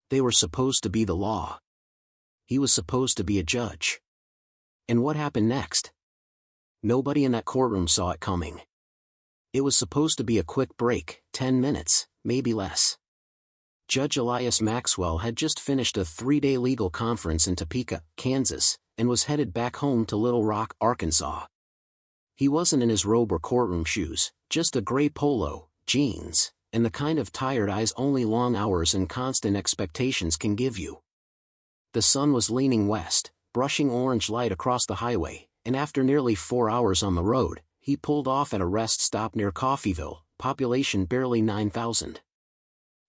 They were supposed to be the law. He was supposed to be a judge. And what happened next? Nobody in that courtroom saw it coming. It was supposed to be a quick break, 10 minutes, maybe less. Judge Elias Maxwell had just finished a 3-day legal conference in Topeka, Kansas, and was headed back home to Little Rock, Arkansas. He wasn't in his robe or courtroom shoes, just a gray polo, jeans, and the kind of tired eyes only long hours and constant expectations can give you. The sun was leaning west, brushing orange light across the highway, and after nearly 4 hours on the road, he pulled off at a rest stop near Coffeyville, population barely 9,000.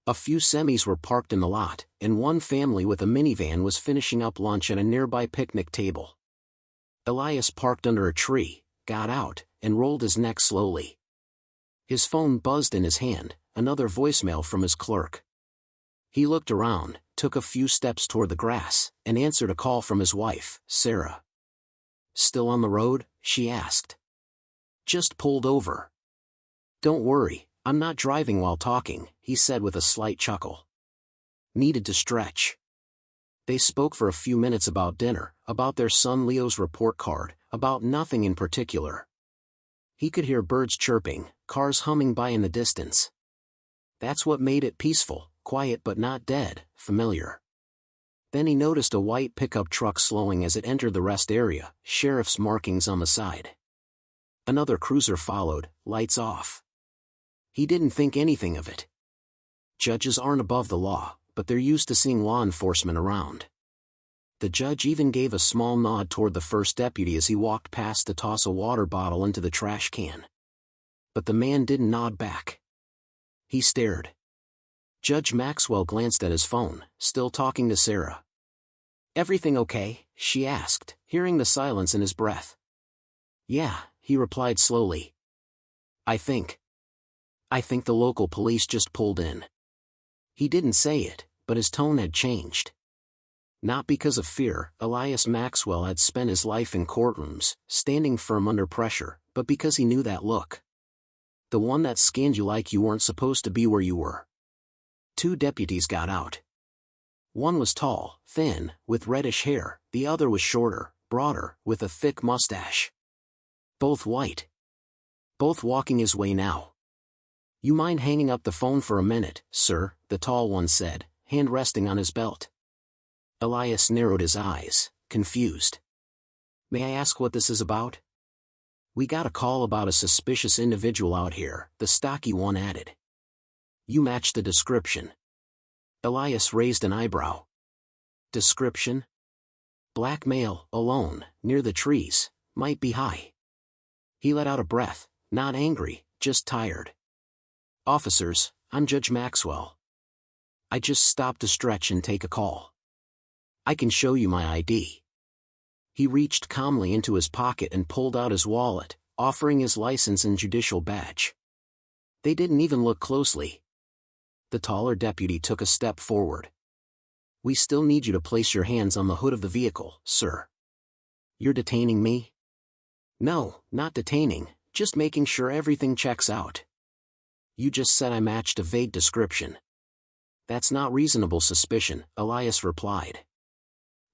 A few semis were parked in the lot, and one family with a minivan was finishing up lunch at a nearby picnic table. Elias parked under a tree, got out, and rolled his neck slowly. His phone buzzed in his hand, another voicemail from his clerk. He looked around, took a few steps toward the grass, and answered a call from his wife, Sarah. "Still on the road?" she asked. "Just pulled over." "Don't worry, I'm not driving while talking," he said with a slight chuckle. Needed to stretch. They spoke for a few minutes about dinner, about their son Leo's report card, about nothing in particular. He could hear birds chirping, cars humming by in the distance. That's what made it peaceful, quiet but not dead, familiar. Then he noticed a white pickup truck slowing as it entered the rest area, sheriff's markings on the side. Another cruiser followed, lights off. He didn't think anything of it. Judges aren't above the law, but they're used to seeing law enforcement around. The judge even gave a small nod toward the first deputy as he walked past to toss a water bottle into the trash can. But the man didn't nod back. He stared. Judge Maxwell glanced at his phone, still talking to Sarah. "Everything okay?" she asked, hearing the silence in his breath. "Yeah," he replied slowly. I think the local police just pulled in." He didn't say it, but his tone had changed. Not because of fear, Elias Maxwell had spent his life in courtrooms, standing firm under pressure, but because he knew that look. The one that scanned you like you weren't supposed to be where you were. 2 deputies got out. One was tall, thin, with reddish hair, the other was shorter, broader, with a thick mustache. Both white. Both walking his way now. "You mind hanging up the phone for a minute, sir?" the tall one said, hand resting on his belt. Elias narrowed his eyes, confused. "May I ask what this is about?" "We got a call about a suspicious individual out here," the stocky one added. "You match the description." Elias raised an eyebrow. "Description?" "Black male, alone, near the trees, might be high." He let out a breath, not angry, just tired. "Officers, I'm Judge Maxwell. I just stopped to stretch and take a call. I can show you my ID." He reached calmly into his pocket and pulled out his wallet, offering his license and judicial badge. They didn't even look closely. The taller deputy took a step forward. "We still need you to place your hands on the hood of the vehicle, sir." "You're detaining me?" "No, not detaining, just making sure everything checks out." "You just said I matched a vague description." "That's not reasonable suspicion," Elias replied.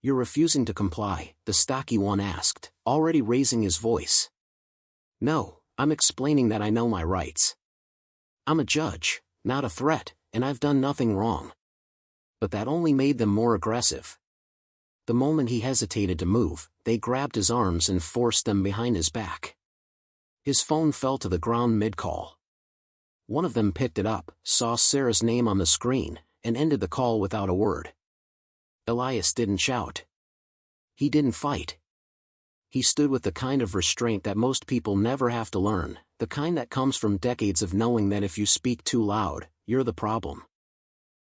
"You're refusing to comply?" the stocky one asked, already raising his voice. "No, I'm explaining that I know my rights. I'm a judge, not a threat, and I've done nothing wrong." But that only made them more aggressive. The moment he hesitated to move, they grabbed his arms and forced them behind his back. His phone fell to the ground mid-call. One of them picked it up, saw Sarah's name on the screen, and ended the call without a word. Elias didn't shout. He didn't fight. He stood with the kind of restraint that most people never have to learn, the kind that comes from decades of knowing that if you speak too loud, you're the problem.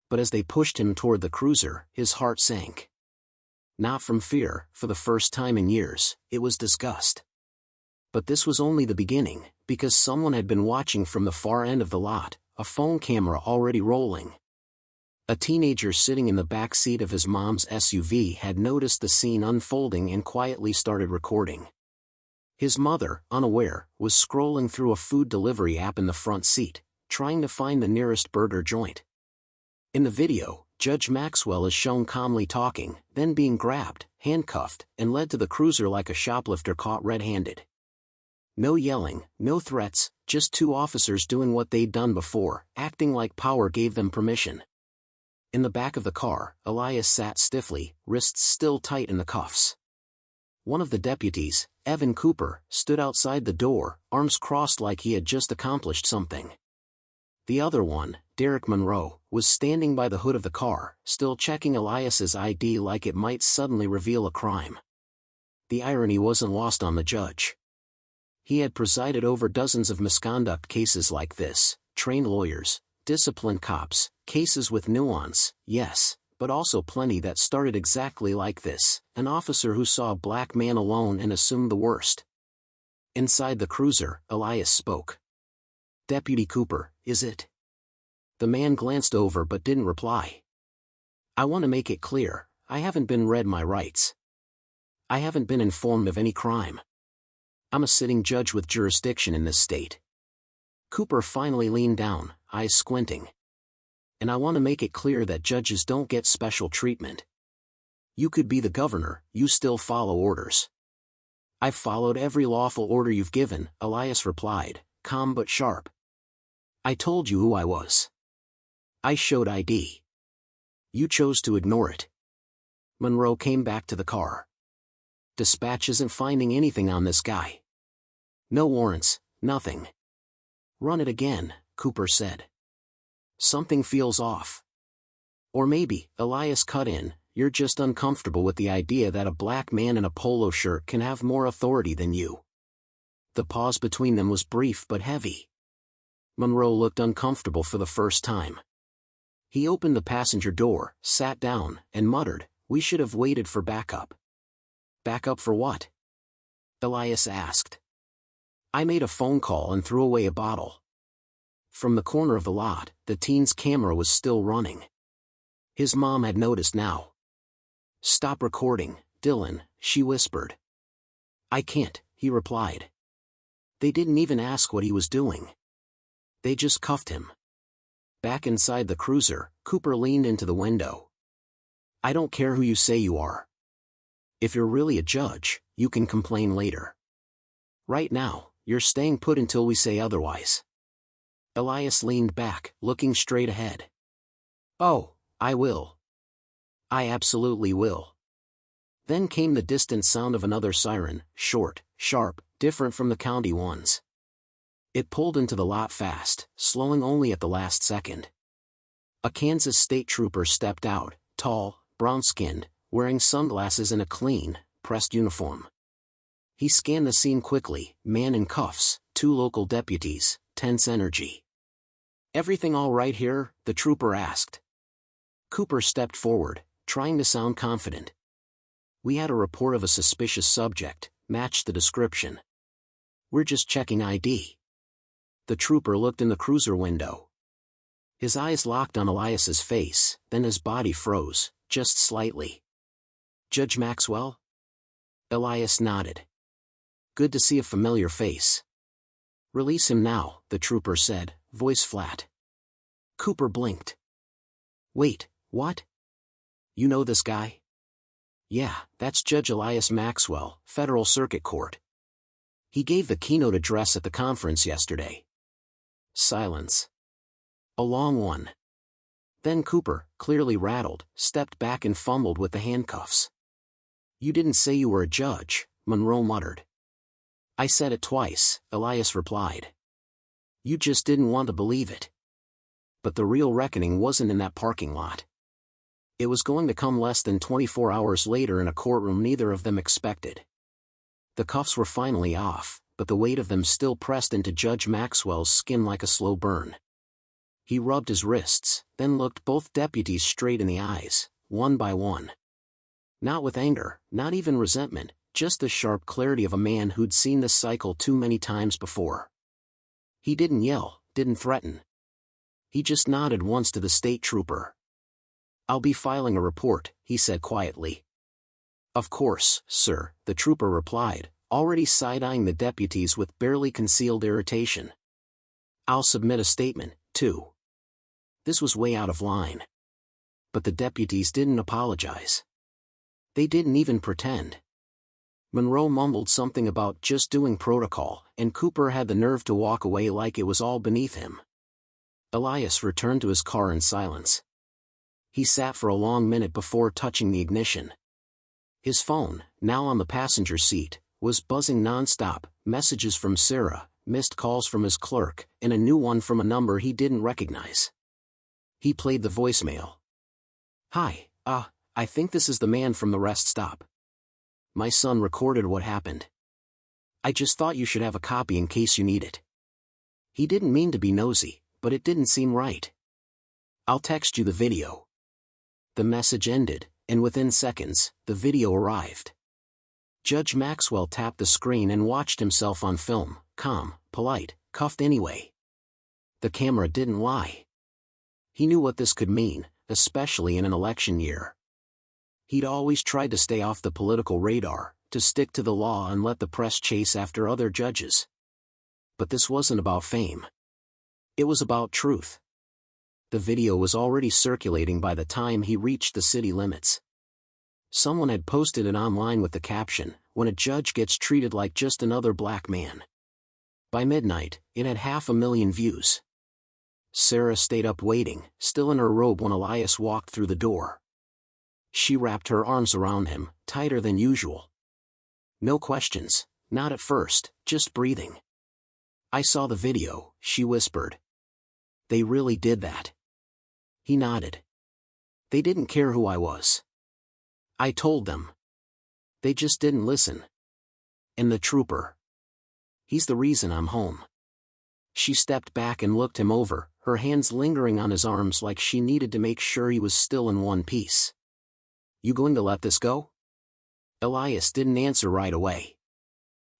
But as they pushed him toward the cruiser, his heart sank. Not from fear, for the first time in years, it was disgust. But this was only the beginning, because someone had been watching from the far end of the lot, a phone camera already rolling. A teenager sitting in the back seat of his mom's SUV had noticed the scene unfolding and quietly started recording. His mother, unaware, was scrolling through a food delivery app in the front seat, trying to find the nearest burger joint. In the video, Judge Maxwell is shown calmly talking, then being grabbed, handcuffed, and led to the cruiser like a shoplifter caught red-handed. No yelling, no threats, just two officers doing what they'd done before, acting like power gave them permission. In the back of the car, Elias sat stiffly, wrists still tight in the cuffs. One of the deputies, Evan Cooper, stood outside the door, arms crossed like he had just accomplished something. The other one, Derek Monroe, was standing by the hood of the car, still checking Elias's ID like it might suddenly reveal a crime. The irony wasn't lost on the judge. He had presided over dozens of misconduct cases like this, trained lawyers, disciplined cops, cases with nuance, yes, but also plenty that started exactly like this, an officer who saw a black man alone and assumed the worst. Inside the cruiser, Elias spoke. "Deputy Cooper, is it?" The man glanced over but didn't reply. "I want to make it clear, I haven't been read my rights. I haven't been informed of any crime. I'm a sitting judge with jurisdiction in this state." Cooper finally leaned down, eyes squinting. "And I want to make it clear that judges don't get special treatment. You could be the governor, you still follow orders." "I've followed every lawful order you've given," Elias replied, calm but sharp. "I told you who I was. I showed ID. You chose to ignore it." Monroe came back to the car. "Dispatch isn't finding anything on this guy. No warrants, nothing." "Run it again," Cooper said. "Something feels off." "Or maybe," Elias cut in, "you're just uncomfortable with the idea that a black man in a polo shirt can have more authority than you." The pause between them was brief but heavy. Monroe looked uncomfortable for the first time. He opened the passenger door, sat down, and muttered, "We should have waited for backup." "Backup for what?" Elias asked. "I made a phone call and threw away a bottle." From the corner of the lot, the teen's camera was still running. His mom had noticed now. "Stop recording, Dylan," she whispered. "I can't," he replied. "They didn't even ask what he was doing. They just cuffed him." Back inside the cruiser, Cooper leaned into the window. "I don't care who you say you are. If you're really a judge, you can complain later. Right now, you're staying put until we say otherwise." Elias leaned back, looking straight ahead. "Oh, I will. I absolutely will." Then came the distant sound of another siren, short, sharp, different from the county ones. It pulled into the lot fast, slowing only at the last second. A Kansas state trooper stepped out, tall, brown-skinned, wearing sunglasses and a clean, pressed uniform. He scanned the scene quickly, man in cuffs, two local deputies, tense energy. "Everything all right here?" the trooper asked. Cooper stepped forward, trying to sound confident. "We had a report of a suspicious subject, matched the description. We're just checking ID." The trooper looked in the cruiser window. His eyes locked on Elias's face, then his body froze, just slightly. "Judge Maxwell?" Elias nodded. "Good to see a familiar face." "Release him now," the trooper said, voice flat. Cooper blinked. "Wait, what? You know this guy?" "Yeah, that's Judge Elias Maxwell, Federal Circuit Court. He gave the keynote address at the conference yesterday." Silence. A long one. Then Cooper, clearly rattled, stepped back and fumbled with the handcuffs. "You didn't say you were a judge," Monroe muttered. "I said it twice," Elias replied. "You just didn't want to believe it." But the real reckoning wasn't in that parking lot. It was going to come less than 24 hours later in a courtroom neither of them expected. The cuffs were finally off, but the weight of them still pressed into Judge Maxwell's skin like a slow burn. He rubbed his wrists, then looked both deputies straight in the eyes, one by one. Not with anger, not even resentment, just the sharp clarity of a man who'd seen this cycle too many times before. He didn't yell, didn't threaten. He just nodded once to the state trooper. "I'll be filing a report," he said quietly. "Of course, sir," the trooper replied, already side-eyeing the deputies with barely concealed irritation. "I'll submit a statement, too." This was way out of line. But the deputies didn't apologize. They didn't even pretend. Monroe mumbled something about just doing protocol, and Cooper had the nerve to walk away like it was all beneath him. Elias returned to his car in silence. He sat for a long minute before touching the ignition. His phone, now on the passenger seat, was buzzing non-stop, messages from Sarah, missed calls from his clerk, and a new one from a number he didn't recognize. He played the voicemail. "Hi, I think this is the man from the rest stop. My son recorded what happened. I just thought you should have a copy in case you need it. He didn't mean to be nosy, but it didn't seem right. I'll text you the video." The message ended, and within seconds, the video arrived. Judge Maxwell tapped the screen and watched himself on film, calm, polite, cuffed anyway. The camera didn't lie. He knew what this could mean, especially in an election year. He'd always tried to stay off the political radar, to stick to the law and let the press chase after other judges. But this wasn't about fame. It was about truth. The video was already circulating by the time he reached the city limits. Someone had posted it online with the caption, "When a judge gets treated like just another black man." By midnight, it had 500,000 views. Sarah stayed up waiting, still in her robe when Elias walked through the door. She wrapped her arms around him, tighter than usual. No questions, not at first, just breathing. "I saw the video," she whispered. "They really did that." He nodded. "They didn't care who I was. I told them. They just didn't listen. And the trooper. He's the reason I'm home." She stepped back and looked him over, her hands lingering on his arms like she needed to make sure he was still in one piece. "You going to let this go?" Elias didn't answer right away.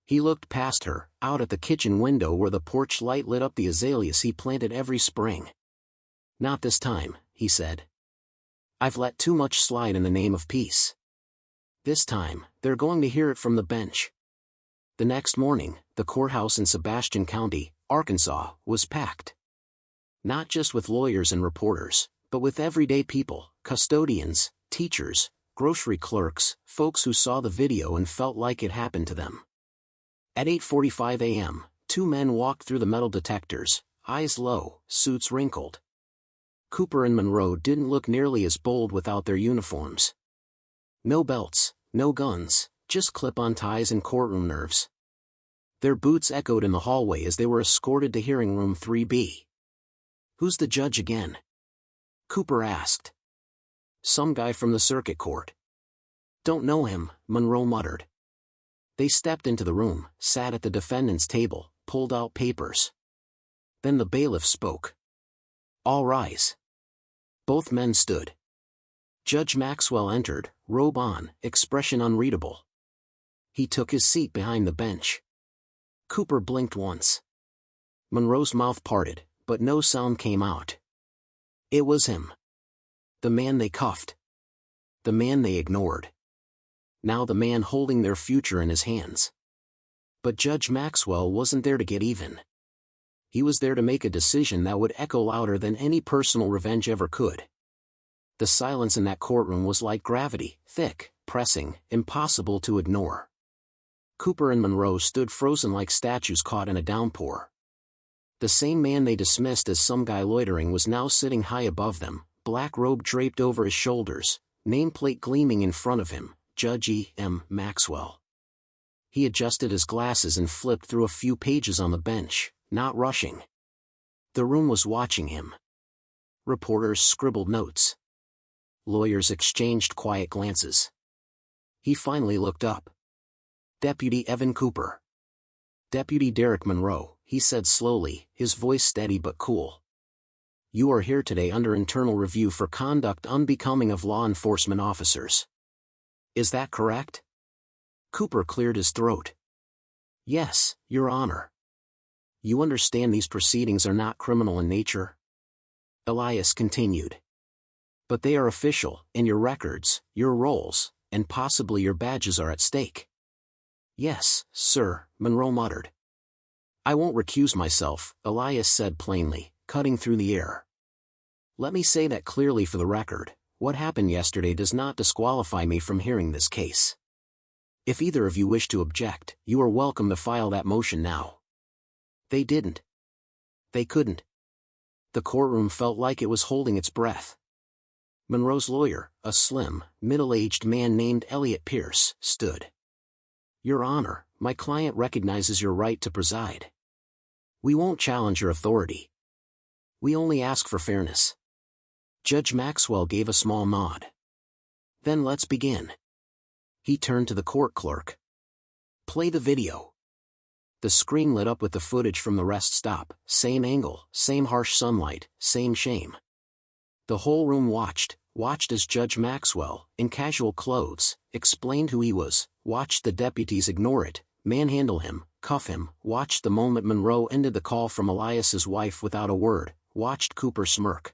He looked past her, out at the kitchen window where the porch light lit up the azaleas he planted every spring. "Not this time," he said. "I've let too much slide in the name of peace. This time, they're going to hear it from the bench." The next morning, the courthouse in Sebastian County, Arkansas, was packed. Not just with lawyers and reporters, but with everyday people, custodians, teachers, grocery clerks, folks who saw the video and felt like it happened to them. At 8:45 a.m., two men walked through the metal detectors, eyes low, suits wrinkled. Cooper and Monroe didn't look nearly as bold without their uniforms. No belts, no guns, just clip-on ties and courtroom nerves. Their boots echoed in the hallway as they were escorted to hearing room 3B. "Who's the judge again?" Cooper asked. "Some guy from the circuit court." "Don't know him," Monroe muttered. They stepped into the room, sat at the defendant's table, pulled out papers. Then the bailiff spoke. "All rise." Both men stood. Judge Maxwell entered, robe on, expression unreadable. He took his seat behind the bench. Cooper blinked once. Monroe's mouth parted, but no sound came out. It was him. The man they cuffed. The man they ignored. Now the man holding their future in his hands. But Judge Maxwell wasn't there to get even. He was there to make a decision that would echo louder than any personal revenge ever could. The silence in that courtroom was like gravity, thick, pressing, impossible to ignore. Cooper and Monroe stood frozen like statues caught in a downpour. The same man they dismissed as some guy loitering was now sitting high above them, black robe draped over his shoulders, nameplate gleaming in front of him, Judge E. M. Maxwell. He adjusted his glasses and flipped through a few pages on the bench, not rushing. The room was watching him. Reporters scribbled notes. Lawyers exchanged quiet glances. He finally looked up. "Deputy Evan Cooper." "Deputy Derek Monroe," he said slowly, his voice steady but cool. "You are here today under internal review for conduct unbecoming of law enforcement officers. Is that correct?" Cooper cleared his throat. "Yes, Your Honor." "You understand these proceedings are not criminal in nature?" Elias continued. "But they are official, and your records, your roles, and possibly your badges are at stake." "Yes, sir," Monroe muttered. "I won't recuse myself," Elias said plainly, cutting through the air. "Let me say that clearly for the record. what happened yesterday does not disqualify me from hearing this case. If either of you wish to object, you are welcome to file that motion now." They didn't. They couldn't. The courtroom felt like it was holding its breath. Monroe's lawyer, a slim, middle-aged man named Elliot Pierce, stood. "Your Honor, my client recognizes your right to preside. We won't challenge your authority. We only ask for fairness." Judge Maxwell gave a small nod. "Then let's begin." He turned to the court clerk. "Play the video." The screen lit up with the footage from the rest stop, same angle, same harsh sunlight, same shame. The whole room watched as Judge Maxwell, in casual clothes, explained who he was, watched the deputies ignore it, manhandle him, cuff him, watched the moment Monroe ended the call from Elias's wife without a word, watched Cooper smirk.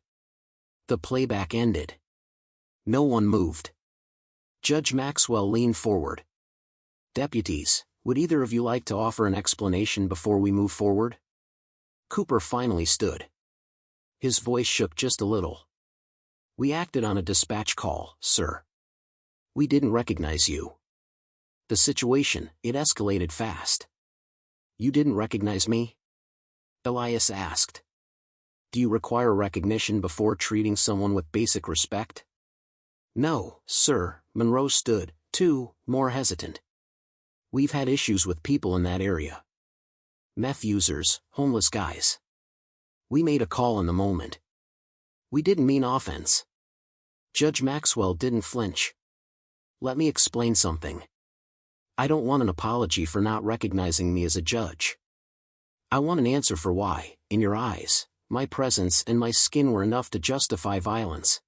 The playback ended. No one moved. Judge Maxwell leaned forward. "Deputies, would either of you like to offer an explanation before we move forward?" Cooper finally stood. His voice shook just a little. "We acted on a dispatch call, sir. We didn't recognize you. The situation, it escalated fast." "You didn't recognize me?" Elias asked. "Do you require recognition before treating someone with basic respect?" "No, sir." Monroe stood, too, more hesitant. "We've had issues with people in that area. Meth users, homeless guys. We made a call in the moment. We didn't mean offense." Judge Maxwell didn't flinch. "Let me explain something. I don't want an apology for not recognizing me as a judge. I want an answer for why, in your eyes, my presence and my skin were enough to justify violence."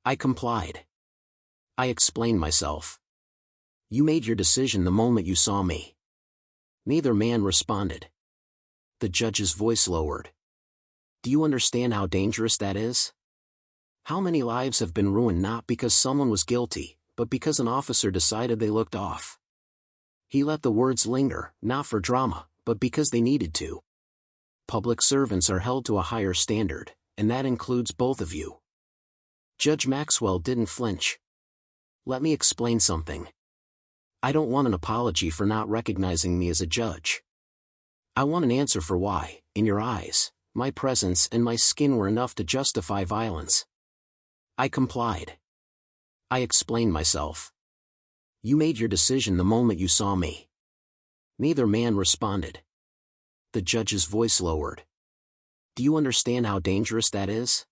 I complied. I explained myself. "You made your decision the moment you saw me." Neither man responded. The judge's voice lowered. "Do you understand how dangerous that is? How many lives have been ruined not because someone was guilty, but because an officer decided they looked off?" He let the words linger, not for drama, but because they needed to. "Public servants are held to a higher standard, and that includes both of you." Judge Maxwell didn't flinch. "Let me explain something. I don't want an apology for not recognizing me as a judge. I want an answer for why, in your eyes, my presence and my skin were enough to justify violence." I complied. I explained myself. "You made your decision the moment you saw me." Neither man responded. The judge's voice lowered. "Do you understand how dangerous that is?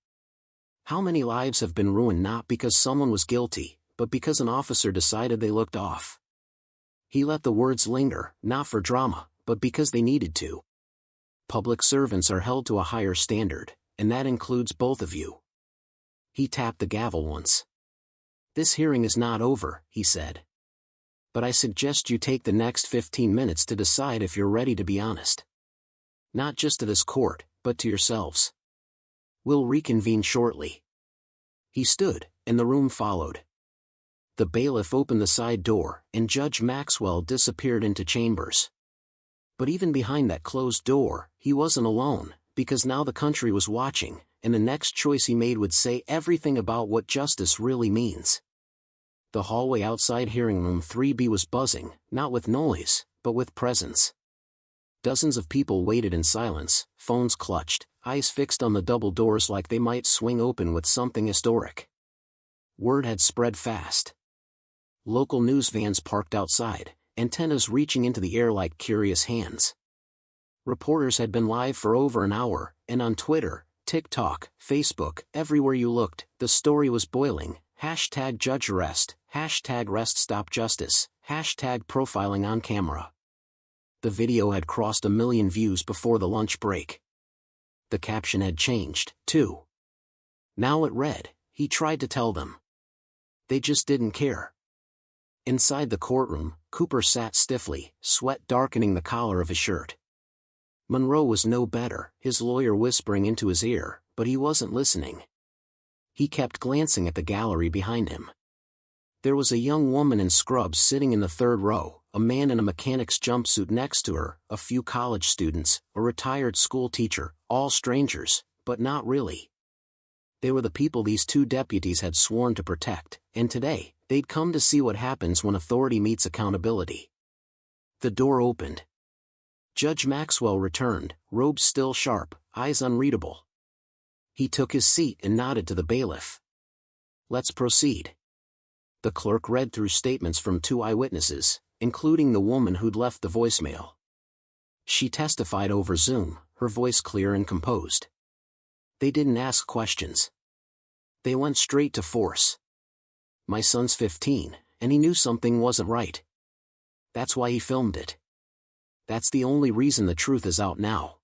How many lives have been ruined not because someone was guilty, but because an officer decided they looked off?" He let the words linger, not for drama, but because they needed to. "Public servants are held to a higher standard, and that includes both of you." He tapped the gavel once. "This hearing is not over," he said. "But I suggest you take the next 15 minutes to decide if you're ready to be honest. Not just to this court, but to yourselves. We'll reconvene shortly." He stood, and the room followed. The bailiff opened the side door, and Judge Maxwell disappeared into chambers. But even behind that closed door, he wasn't alone, because now the country was watching, and the next choice he made would say everything about what justice really means. The hallway outside hearing room 3B was buzzing, not with noise, but with presence. Dozens of people waited in silence, phones clutched, eyes fixed on the double doors like they might swing open with something historic. Word had spread fast. Local news vans parked outside, antennas reaching into the air like curious hands. Reporters had been live for over an hour, and on Twitter, TikTok, Facebook, everywhere you looked, the story was boiling. #Judge Arrest, #RestStopJustice, #profiling on camera. The video had crossed 1 million views before the lunch break. The caption had changed, too. Now it read, "He tried to tell them. They just didn't care." Inside the courtroom, Cooper sat stiffly, sweat darkening the collar of his shirt. Monroe was no better, his lawyer whispering into his ear, but he wasn't listening. He kept glancing at the gallery behind him. There was a young woman in scrubs sitting in the third row, a man in a mechanic's jumpsuit next to her, a few college students, a retired school teacher, all strangers, but not really. They were the people these two deputies had sworn to protect, and today, they'd come to see what happens when authority meets accountability. The door opened. Judge Maxwell returned, robes still sharp, eyes unreadable. He took his seat and nodded to the bailiff. "Let's proceed." The clerk read through statements from 2 eyewitnesses, including the woman who'd left the voicemail. She testified over Zoom, her voice clear and composed. They didn't ask questions. They went straight to force. "My son's 15, and he knew something wasn't right. That's why he filmed it. That's the only reason the truth is out now."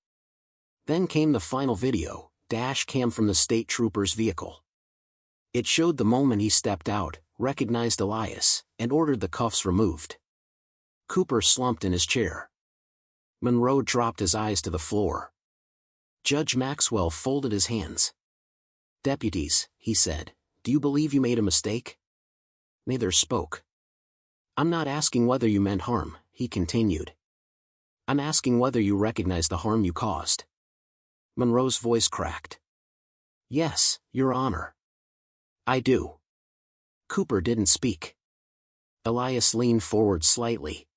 Then came the final video, dash cam from the state trooper's vehicle. It showed the moment he stepped out, recognized Elias, and ordered the cuffs removed. Cooper slumped in his chair. Monroe dropped his eyes to the floor. Judge Maxwell folded his hands. "Deputies," he said, "do you believe you made a mistake?" Neither spoke. "I'm not asking whether you meant harm," he continued. "I'm asking whether you recognize the harm you caused." Monroe's voice cracked. "Yes, Your Honor. I do." Cooper didn't speak. Elias leaned forward slightly.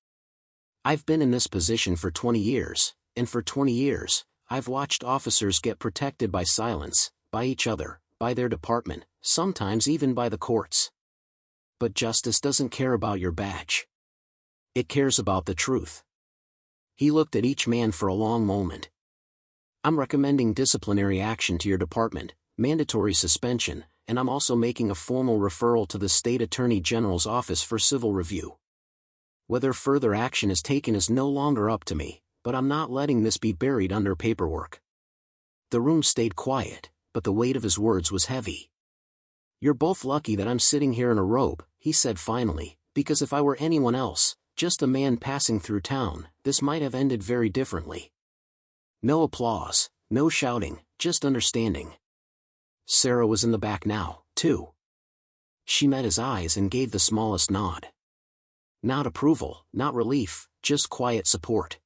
"I've been in this position for 20 years, and for 20 years, I've watched officers get protected by silence, by each other, by their department, sometimes even by the courts. But justice doesn't care about your badge. It cares about the truth." He looked at each man for a long moment. "I'm recommending disciplinary action to your department, mandatory suspension, and I'm also making a formal referral to the State Attorney General's office for civil review. Whether further action is taken is no longer up to me, but I'm not letting this be buried under paperwork." The room stayed quiet, but the weight of his words was heavy. "You're both lucky that I'm sitting here in a robe," he said finally, "because if I were anyone else, just a man passing through town, this might have ended very differently." No applause, no shouting, just understanding. Sarah was in the back now, too. She met his eyes and gave the smallest nod. Not approval, not relief, just quiet support.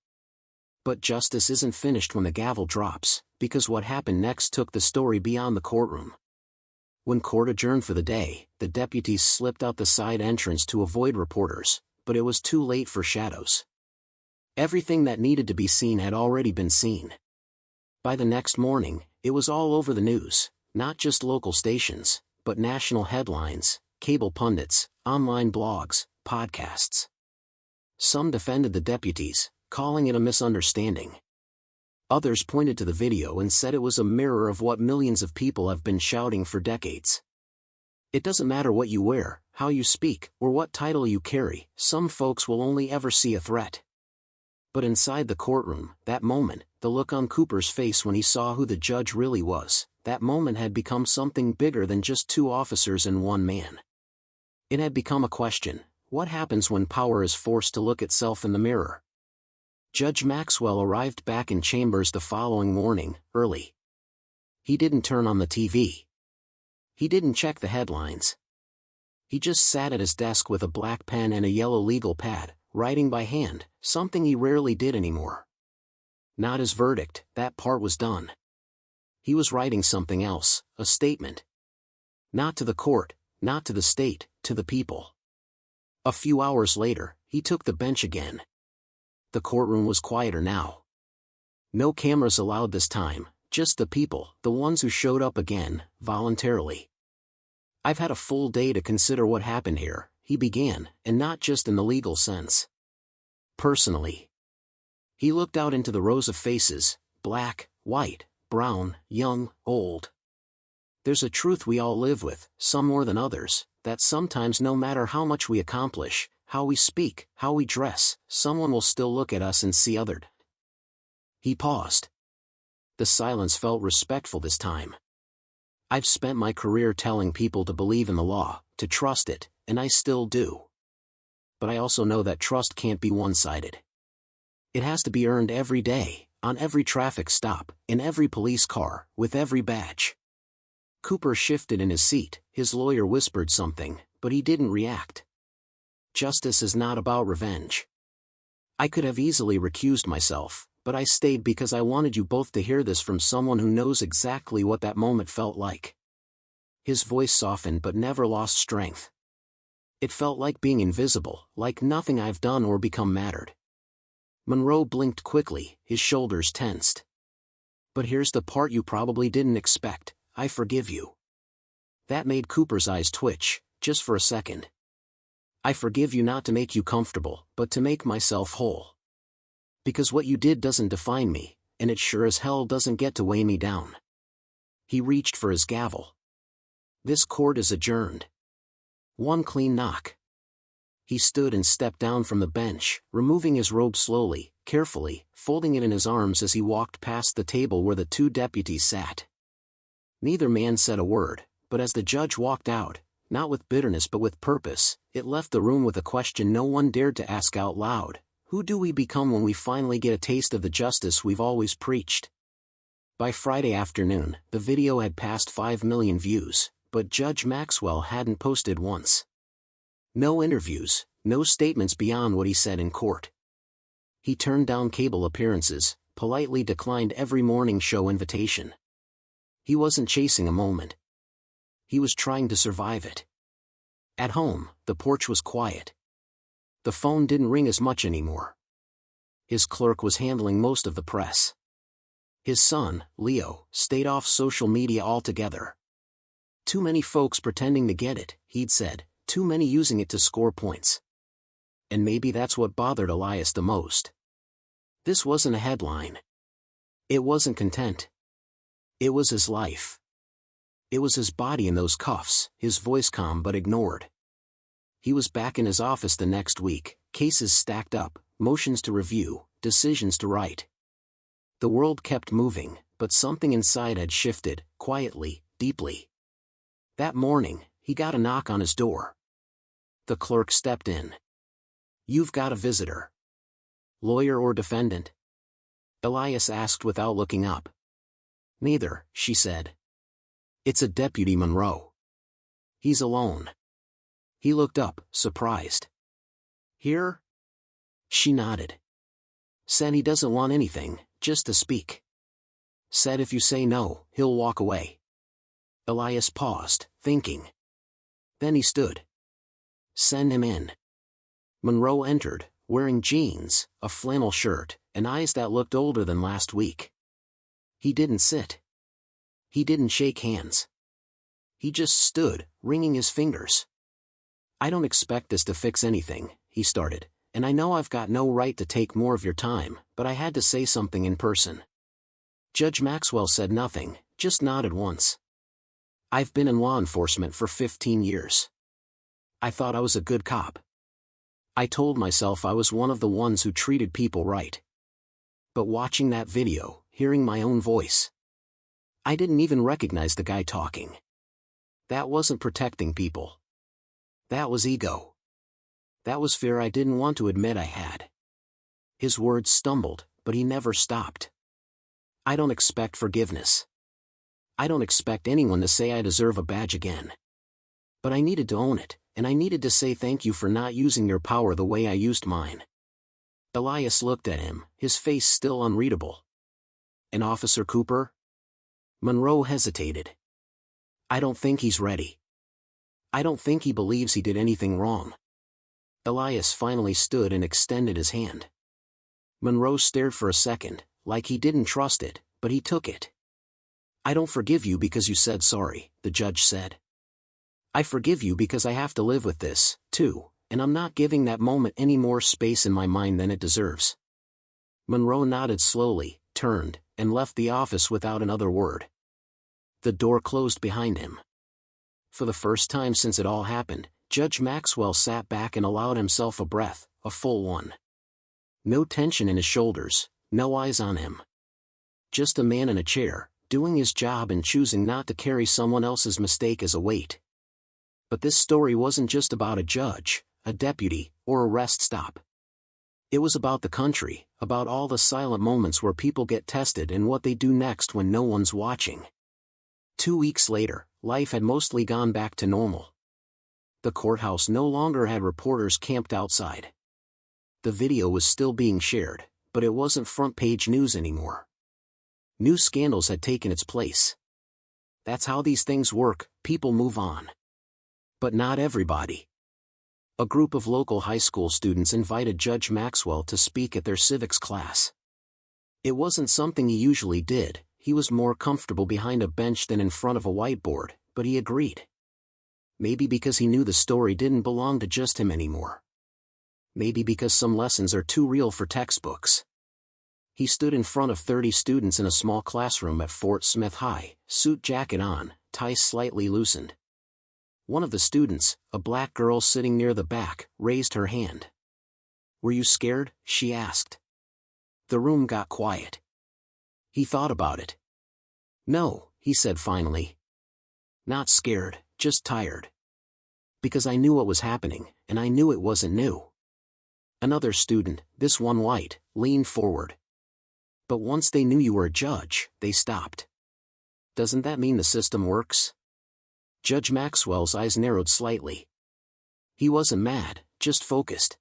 But justice isn't finished when the gavel drops, because what happened next took the story beyond the courtroom. When court adjourned for the day, the deputies slipped out the side entrance to avoid reporters, but it was too late for shadows. Everything that needed to be seen had already been seen. By the next morning, it was all over the news, not just local stations, but national headlines, cable pundits, online blogs, podcasts. Some defended the deputies, calling it a misunderstanding. Others pointed to the video and said it was a mirror of what millions of people have been shouting for decades. It doesn't matter what you wear, how you speak, or what title you carry, some folks will only ever see a threat. But inside the courtroom, that moment, the look on Cooper's face when he saw who the judge really was, that moment had become something bigger than just 2 officers and 1 man. It had become a question: what happens when power is forced to look itself in the mirror? Judge Maxwell arrived back in chambers the following morning, early. He didn't turn on the TV. He didn't check the headlines. He just sat at his desk with a black pen and a yellow legal pad, writing by hand, something he rarely did anymore. Not his verdict, that part was done. He was writing something else, a statement. Not to the court, not to the state, to the people. A few hours later, he took the bench again. The courtroom was quieter now. No cameras allowed this time, just the people, the ones who showed up again, voluntarily. "I've had a full day to consider what happened here," he began, and not just in the legal sense. Personally. He looked out into the rows of faces, black, white, brown, young, old. There's a truth we all live with, some more than others, that sometimes no matter how much we accomplish, how we speak, how we dress, someone will still look at us and see othered. He paused. The silence felt respectful this time. "I've spent my career telling people to believe in the law, to trust it, and I still do. But I also know that trust can't be one-sided. It has to be earned every day, on every traffic stop, in every police car, with every badge." Cooper shifted in his seat, his lawyer whispered something, but he didn't react. "Justice is not about revenge. I could have easily recused myself, but I stayed because I wanted you both to hear this from someone who knows exactly what that moment felt like. His voice softened but never lost strength. It felt like being invisible, like nothing I've done or become mattered. Monroe blinked quickly, his shoulders tensed. But here's the part you probably didn't expect: I forgive you. That made Cooper's eyes twitch, just for a second. I forgive you not to make you comfortable, but to make myself whole. Because what you did doesn't define me, and it sure as hell doesn't get to weigh me down. He reached for his gavel. This court is adjourned. One clean knock. He stood and stepped down from the bench, removing his robe slowly, carefully, folding it in his arms as he walked past the table where the two deputies sat. Neither man said a word, but as the judge walked out, not with bitterness but with purpose, it left the room with a question no one dared to ask out loud: who do we become when we finally get a taste of the justice we've always preached? By Friday afternoon, the video had passed 5 million views, but Judge Maxwell hadn't posted once. No interviews, no statements beyond what he said in court. He turned down cable appearances, politely declined every morning show invitation. He wasn't chasing a moment. He was trying to survive it. At home, the porch was quiet. The phone didn't ring as much anymore. His clerk was handling most of the press. His son, Leo, stayed off social media altogether. Too many folks pretending to get it, he'd said, too many using it to score points. And maybe that's what bothered Elias the most. This wasn't a headline. It wasn't content. It was his life. It was his body in those cuffs, his voice calm but ignored. He was back in his office the next week, cases stacked up, motions to review, decisions to write. The world kept moving, but something inside had shifted, quietly, deeply. That morning, he got a knock on his door. The clerk stepped in. "You've got a visitor." "Lawyer or defendant?" Elias asked without looking up. "Neither," she said. "It's a Deputy Monroe. He's alone." He looked up, surprised. "Here?" She nodded. "Said he doesn't want anything, just to speak. Said if you say no, he'll walk away." Elias paused, thinking. Then he stood. "Send him in." Monroe entered, wearing jeans, a flannel shirt, and eyes that looked older than last week. He didn't sit. He didn't shake hands. He just stood, wringing his fingers. "I don't expect this to fix anything," he started, "and I know I've got no right to take more of your time, but I had to say something in person." Judge Maxwell said nothing, just nodded once. "I've been in law enforcement for 15 years. I thought I was a good cop. I told myself I was one of the ones who treated people right. But watching that video, hearing my own voice, I didn't even recognize the guy talking. That wasn't protecting people. That was ego. That was fear I didn't want to admit I had." His words stumbled, but he never stopped. "I don't expect forgiveness. I don't expect anyone to say I deserve a badge again. But I needed to own it, and I needed to say thank you for not using your power the way I used mine." Elias looked at him, his face still unreadable. "And Officer Cooper?" Monroe hesitated. "I don't think he's ready. I don't think he believes he did anything wrong." Elias finally stood and extended his hand. Monroe stared for a second, like he didn't trust it, but he took it. "I don't forgive you because you said sorry," the judge said. "I forgive you because I have to live with this, too, and I'm not giving that moment any more space in my mind than it deserves." Monroe nodded slowly, turned, and left the office without another word. The door closed behind him. For the first time since it all happened, Judge Maxwell sat back and allowed himself a breath, a full one. No tension in his shoulders, no eyes on him. Just a man in a chair, doing his job and choosing not to carry someone else's mistake as a weight. But this story wasn't just about a judge, a deputy, or a rest stop. It was about the country, about all the silent moments where people get tested and what they do next when no one's watching. 2 weeks later, life had mostly gone back to normal. The courthouse no longer had reporters camped outside. The video was still being shared, but it wasn't front-page news anymore. New scandals had taken its place. That's how these things work, people move on. But not everybody. A group of local high school students invited Judge Maxwell to speak at their civics class. It wasn't something he usually did, he was more comfortable behind a bench than in front of a whiteboard, but he agreed. Maybe because he knew the story didn't belong to just him anymore. Maybe because some lessons are too real for textbooks. He stood in front of 30 students in a small classroom at Fort Smith High, suit jacket on, tie slightly loosened. One of the students, a black girl sitting near the back, raised her hand. "Were you scared?" she asked. The room got quiet. He thought about it. "No," he said finally. "Not scared, just tired. Because I knew what was happening, and I knew it wasn't new." Another student, this one white, leaned forward. "But once they knew you were a judge, they stopped. Doesn't that mean the system works?" Judge Maxwell's eyes narrowed slightly. He wasn't mad, just focused.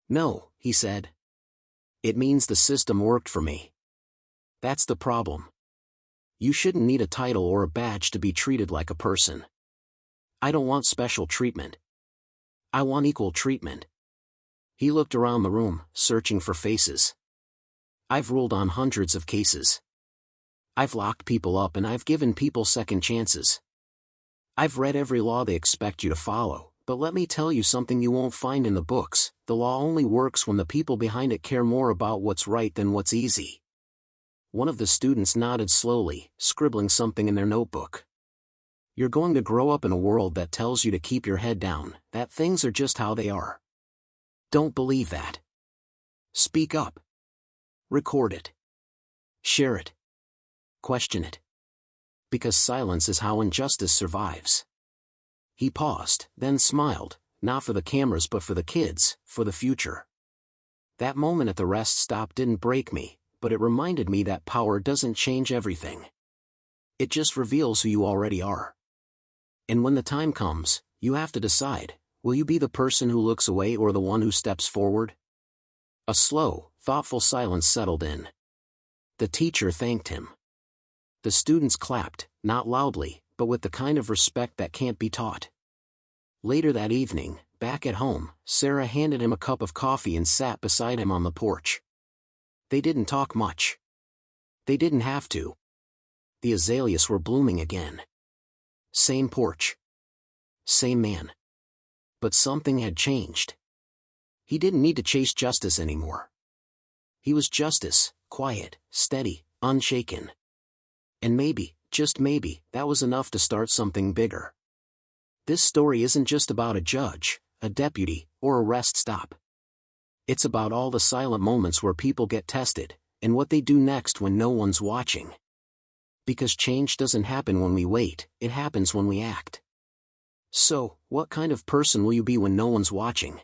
"No," he said. "It means the system worked for me. That's the problem. You shouldn't need a title or a badge to be treated like a person. I don't want special treatment. I want equal treatment." He looked around the room, searching for faces. "I've ruled on hundreds of cases. I've locked people up and I've given people second chances. I've read every law they expect you to follow, but let me tell you something you won't find in the books: the law only works when the people behind it care more about what's right than what's easy." One of the students nodded slowly, scribbling something in their notebook. "You're going to grow up in a world that tells you to keep your head down, that things are just how they are. Don't believe that. Speak up. Record it. Share it. Question it. Because silence is how injustice survives." He paused, then smiled, not for the cameras but for the kids, for the future. That moment at the rest stop didn't break me, but it reminded me that power doesn't change everything. It just reveals who you already are. And when the time comes, you have to decide, will you be the person who looks away or the one who steps forward? A slow, thoughtful silence settled in. The teacher thanked him. The students clapped, not loudly, but with the kind of respect that can't be taught. Later that evening, back at home, Sarah handed him a cup of coffee and sat beside him on the porch. They didn't talk much. They didn't have to. The azaleas were blooming again. Same porch. Same man. But something had changed. He didn't need to chase justice anymore. He was justice, quiet, steady, unshaken. And maybe, just maybe, that was enough to start something bigger. This story isn't just about a judge, a deputy, or a rest stop. It's about all the silent moments where people get tested, and what they do next when no one's watching. Because change doesn't happen when we wait, it happens when we act. So, what kind of person will you be when no one's watching?